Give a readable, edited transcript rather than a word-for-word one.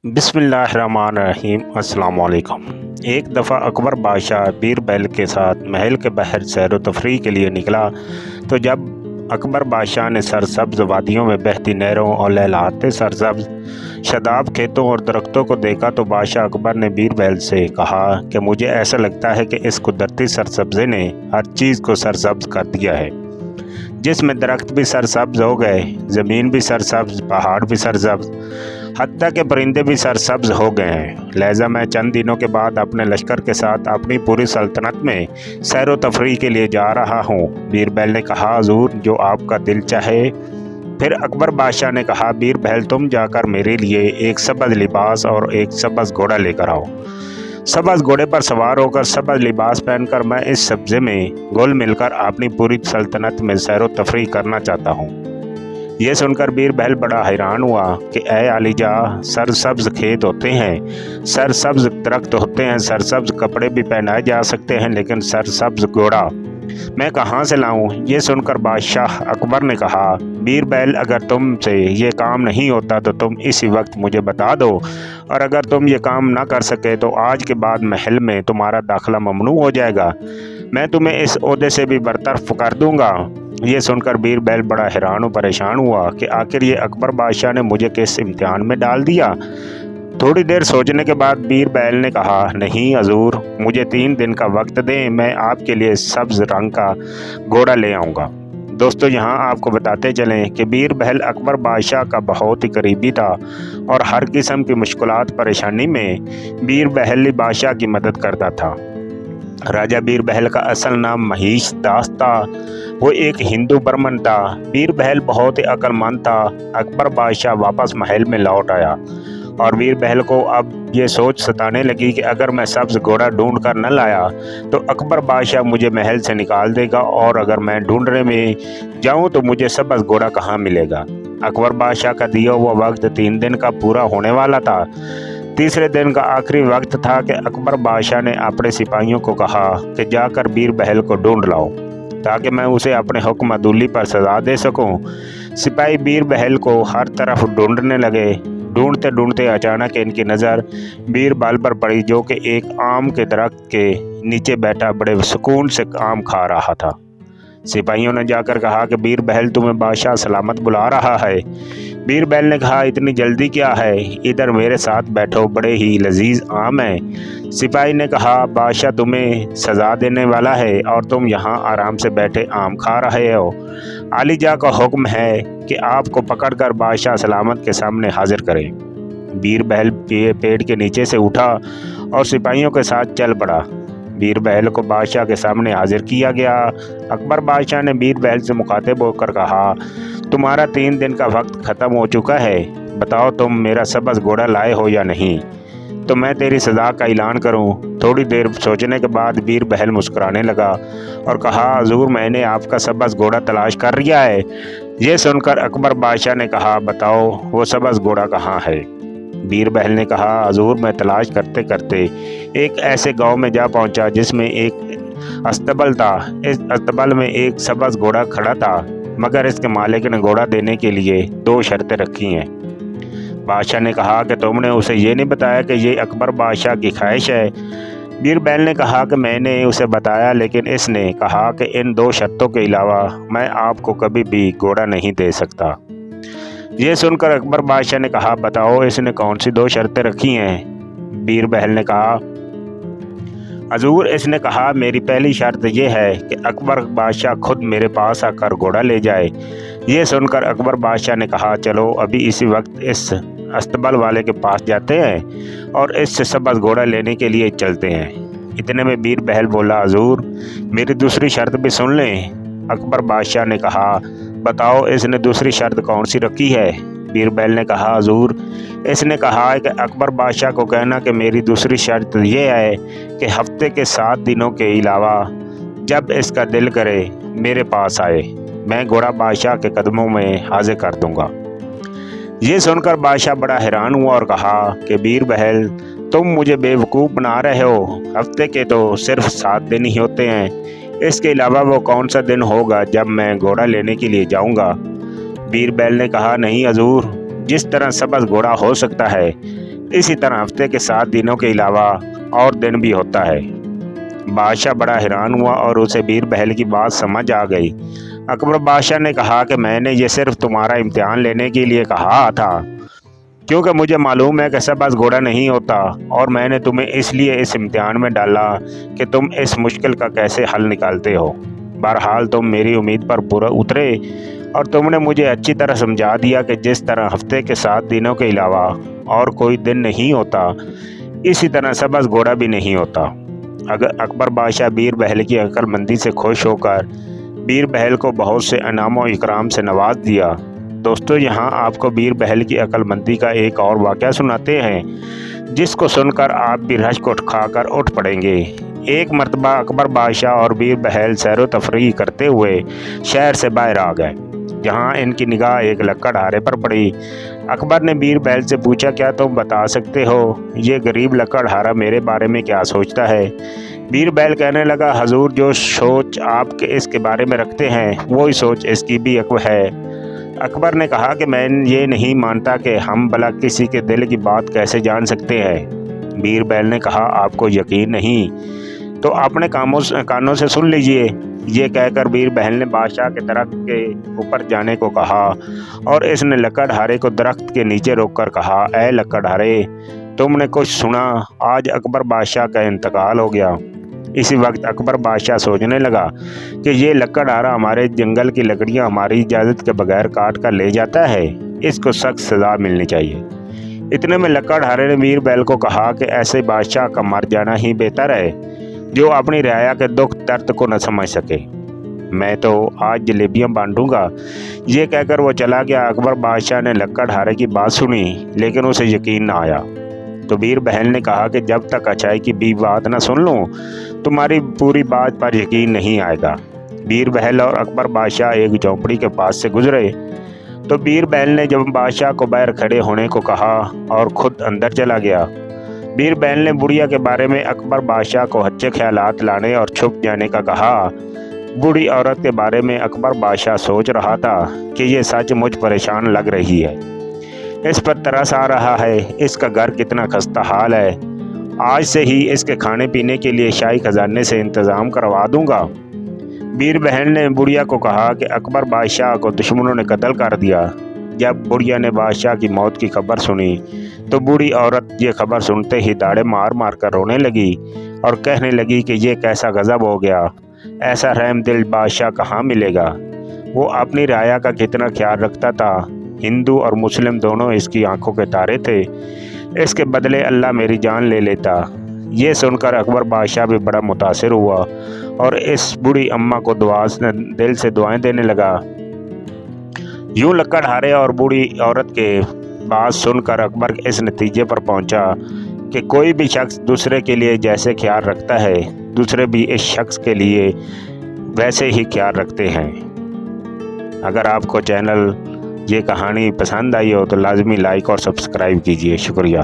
बिस्मिल्लाहिर्रहमानिर्रहीम। अस्सलाम वालेकुम। एक दफ़ा अकबर बादशाह बीरबल के साथ महल के बाहर सैर व तफरीह के लिए निकला तो जब अकबर बादशाह ने सरसब्ज़ वादियों में बहती नहरों और लहलहाते सरसब्ज़ शदाब खेतों और दरख्तों को देखा तो बादशाह अकबर ने बीरबल से कहा कि मुझे ऐसा लगता है कि इस कुदरती सरसब्ज़े ने हर चीज़ को सरसब्ज़ कर दिया है, जिसमें दरख्त भी सरसब्ज़ हो गए, ज़मीन भी सरसब्ज़, पहाड़ भी सरसब्ज़, हत्ता के परिंदे भी सरसब्ज़ हो गए हैं। लिहाजा मैं चंद दिनों के बाद अपने लश्कर के साथ अपनी पूरी सल्तनत में सैर व तफरीह के लिए जा रहा हूँ। बीरबल ने कहा, हुज़ूर, जो आपका दिल चाहे। फिर अकबर बादशाह ने कहा, बीरबल, तुम जाकर मेरे लिए एक सब्ज़ लिबास और एक सब्ज़ घोड़ा लेकर आओ। सब्ज़ घोड़े पर सवार होकर सब्ज़ लिबास पहनकर मैं इस सब्ज़े में घुल मिलकर अपनी पूरी सल्तनत में सैर व तफरीह करना चाहता हूँ। यह सुनकर बीरबल बड़ा हैरान हुआ कि ऐ आलिजा, सरसब्ज़ खेत होते हैं, सरसब्ज़ दरख्त होते हैं, सरसब्ज़ कपड़े भी पहनाए जा सकते हैं, लेकिन सरसब्ज़ घोड़ा मैं कहाँ से लाऊं? ये सुनकर बादशाह अकबर ने कहा, बीरबल, अगर तुमसे ये काम नहीं होता तो तुम इसी वक्त मुझे बता दो, और अगर तुम ये काम ना कर सके तो आज के बाद महल में तुम्हारा दाखिला ममनू हो जाएगा। मैं तुम्हें इस ओहदे से भी बरतरफ कर दूंगा। ये सुनकर बीरबल बड़ा हैरान और परेशान हुआ कि आखिर ये अकबर बादशाह ने मुझे किस इम्तिहान में डाल दिया। थोड़ी देर सोचने के बाद बीरबल ने कहा, नहीं हजूर, मुझे 3 दिन का वक्त दें, मैं आपके लिए सब्ज़ रंग का घोड़ा ले आऊँगा। दोस्तों, यहाँ आपको बताते चलें कि बीरबल अकबर बादशाह का बहुत ही करीबी था और हर किस्म की मुश्किलात परेशानी में बीरबल बादशाह की मदद करता था। राजा बीरबल का असल नाम महीश दास था। वो एक हिंदू ब्राह्मण था। बीरबल बहुत ही अक्लमंद था। अकबर बादशाह वापस महल में लौट आया और बीरबल को अब ये सोच सताने लगी कि अगर मैं सब्ज़ घोड़ा ढूंढ कर न लाया तो अकबर बादशाह मुझे महल से निकाल देगा, और अगर मैं ढूंढने में जाऊं तो मुझे सब्ज़ घोड़ा कहाँ मिलेगा। अकबर बादशाह का दिया हुआ वक्त 3 दिन का पूरा होने वाला था। तीसरे दिन का आखिरी वक्त था कि अकबर बादशाह ने अपने सिपाहियों को कहा कि जाकर बीरबल को ढूंढ लाओ ताकि मैं उसे अपने हुक्म अदूली पर सज़ा दे सकूं। सिपाही बीरबल को हर तरफ ढूंढने लगे। ढूंढते ढूंढते अचानक इनकी नज़र बीरबल पर पड़ी, जो कि एक आम के दरख्त के नीचे बैठा बड़े सुकून से आम खा रहा था। सिपाहियों ने जाकर कहा कि बीरबल, तुम्हें बादशाह सलामत बुला रहा है। बीरबल ने कहा, इतनी जल्दी क्या है, इधर मेरे साथ बैठो, बड़े ही लजीज आम हैं। सिपाही ने कहा, बादशाह तुम्हें सज़ा देने वाला है और तुम यहाँ आराम से बैठे आम खा रहे हो। आलिजा का हुक्म है कि आपको पकड़कर बादशाह सलामत के सामने हाजिर करें। बीरबल पेड़ के नीचे से उठा और सिपाहियों के साथ चल पड़ा। बीरबल को बादशाह के सामने हाजिर किया गया। अकबर बादशाह ने बीरबल से मुखातिब होकर कहा, तुम्हारा 3 दिन का वक्त ख़त्म हो चुका है। बताओ, तुम मेरा सब्ज़ घोड़ा लाए हो या नहीं, तो मैं तेरी सज़ा का ऐलान करूं। थोड़ी देर सोचने के बाद बीरबल मुस्कुराने लगा और कहा, हुज़ूर, मैंने आपका सब्ज़ घोड़ा तलाश कर लिया है। ये सुनकर अकबर बादशाह ने कहा, बताओ वो सब्ज़ घोड़ा कहाँ है। बीरबल ने कहा, हुज़ूर, मैं तलाश करते करते एक ऐसे गांव में जा पहुंचा जिसमें एक अस्तबल था। इस अस्तबल में एक सब्ज़ घोड़ा खड़ा था, मगर इसके मालिक ने घोड़ा देने के लिए 2 शर्तें रखी हैं। बादशाह ने कहा कि तुमने उसे ये नहीं बताया कि ये अकबर बादशाह की ख्वाहिश है। बीरबल ने कहा कि मैंने उसे बताया, लेकिन इसने कहा कि इन 2 शर्तों के अलावा मैं आपको कभी भी घोड़ा नहीं दे सकता। ये सुनकर अकबर बादशाह ने कहा, बताओ इसने कौन सी 2 शर्तें रखी हैं। बीरबल ने कहा, हुज़ूर, इसने कहा, मेरी पहली शर्त यह है कि अकबर बादशाह खुद मेरे पास आकर घोड़ा ले जाए। ये सुनकर अकबर बादशाह ने कहा, चलो अभी इसी वक्त इस अस्तबल वाले के पास जाते हैं और इससे सब्ज़ घोड़ा लेने के लिए चलते हैं। इतने में बीरबल बोला, हुज़ूर, मेरी दूसरी शर्त भी सुन लें। अकबर बादशाह ने कहा, बताओ इसने दूसरी शर्त कौन सी रखी है। बीरबल ने कहा, हुज़ूर, इसने कहा है कि अकबर बादशाह को कहना कि मेरी दूसरी शर्त यह है कि हफ्ते के 7 दिनों के अलावा जब इसका दिल करे मेरे पास आए, मैं घोड़ा बादशाह के कदमों में हाजिर कर दूंगा। ये सुनकर बादशाह बड़ा हैरान हुआ और कहा कि बीरबल, तुम मुझे बेवकूफ़ बना रहे हो। हफ्ते के तो सिर्फ 7 दिन ही होते हैं, इसके अलावा वो कौन सा दिन होगा जब मैं घोड़ा लेने के लिए जाऊंगा। बीरबल ने कहा, नहीं हजूर, जिस तरह सब्ज़ घोड़ा हो सकता है इसी तरह हफ्ते के 7 दिनों के अलावा और दिन भी होता है। बादशाह बड़ा हैरान हुआ और उसे बीरबल की बात समझ आ गई। अकबर बादशाह ने कहा कि मैंने ये सिर्फ तुम्हारा इम्तिहान लेने के लिए कहा था, क्योंकि मुझे मालूम है कि सबज घोड़ा नहीं होता, और मैंने तुम्हें इसलिए इस इम्तिहान में डाला कि तुम इस मुश्किल का कैसे हल निकालते हो। बहरहाल तुम मेरी उम्मीद पर पूरा उतरे और तुमने मुझे अच्छी तरह समझा दिया कि जिस तरह हफ्ते के 7 दिनों के अलावा और कोई दिन नहीं होता, इसी तरह सबज घोड़ा भी नहीं होता। अगर अकबर बादशाह बीरबल की अक्लमंदी से खुश होकर बीरबल को बहुत से इनाम व इकराम से नवाज दिया। दोस्तों, यहाँ आपको बीरबल की अक्लमंदी का एक और वाक़या सुनाते हैं, जिसको सुनकर आप भी रश्क खाकर उठ पड़ेंगे। एक मरतबा अकबर बादशाह और बीरबल सैर व तफरीह करते हुए शहर से बाहर आ गए, जहाँ इनकी निगाह एक लकड़हारे पर पड़ी। अकबर ने बीरबल से पूछा, क्या तुम बता सकते हो ये गरीब लकड़हारा मेरे बारे में क्या सोचता है? बीरबल कहने लगा, हजूर, जो सोच आप इसके बारे में रखते हैं वही सोच इसकी भी है। अकबर ने कहा कि मैं ये नहीं मानता कि हम भला किसी के दिल की बात कैसे जान सकते हैं। बीरबल ने कहा, आपको यकीन नहीं तो अपने कानों से सुन लीजिए। ये कहकर बीरबल ने बादशाह के दरख्त के ऊपर जाने को कहा और इसने लकड़हारे को दरख्त के नीचे रोककर कहा, ऐ लकड़हारे, तुमने कुछ सुना? आज अकबर बादशाह का इंतकाल हो गया। इसी वक्त अकबर बादशाह सोचने लगा कि ये लकड़हारा हमारे जंगल की लकड़ियां हमारी इजाज़त के बगैर काट कर ले जाता है, इसको सख्त सज़ा मिलनी चाहिए। इतने में लकड़हारे ने बीरबल को कहा कि ऐसे बादशाह का मर जाना ही बेहतर है, जो अपनी रियाया के दुख दर्द को न समझ सके। मैं तो आज जलेबियाँ बांटूंगा। ये कहकर वो चला गया। अकबर बादशाह ने लकड़हारे की बात सुनी, लेकिन उसे यकीन न आया। तो बीरबल ने कहा कि जब तक अच्छाई की भी बात न सुन लूँ, तुम्हारी पूरी बात पर यकीन नहीं आएगा। बीरबल और अकबर बादशाह एक झोंपड़ी के पास से गुजरे तो बीरबल ने जब बादशाह को बाहर खड़े होने को कहा और खुद अंदर चला गया। बीरबल ने बुढ़िया के बारे में अकबर बादशाह को अच्छे ख्यालात लाने और छुप जाने का कहा। बूढ़ी औरत के बारे में अकबर बादशाह सोच रहा था कि ये सच मुझ परेशान लग रही है, इस पर तरस आ रहा है, इसका घर कितना खस्ता हाल है, आज से ही इसके खाने पीने के लिए शाही खजाने से इंतज़ाम करवा दूंगा। बीरबल ने बुढ़िया को कहा कि अकबर बादशाह को दुश्मनों ने कत्ल कर दिया। जब बुढ़िया ने बादशाह की मौत की खबर सुनी तो बूढ़ी औरत ये खबर सुनते ही दाढ़े मार मार कर रोने लगी और कहने लगी कि ये कैसा गज़ब हो गया, ऐसा रहम दिल बादशाह कहाँ मिलेगा। वो अपनी राया का कितना ख्याल रखता था, हिंदू और मुस्लिम दोनों इसकी आंखों के तारे थे, इसके बदले अल्लाह मेरी जान ले लेता। ये सुनकर अकबर बादशाह भी बड़ा मुतासिर हुआ और इस बूढ़ी अम्मा को दिल से दुआएं देने लगा। यूं लकड़हारे और बूढ़ी औरत के बात सुनकर अकबर इस नतीजे पर पहुंचा कि कोई भी शख्स दूसरे के लिए जैसे ख्याल रखता है, दूसरे भी इस शख्स के लिए वैसे ही ख्याल रखते हैं। अगर आपको चैनल ये कहानी पसंद आई हो तो लाजमी लाइक और सब्सक्राइब कीजिए। शुक्रिया।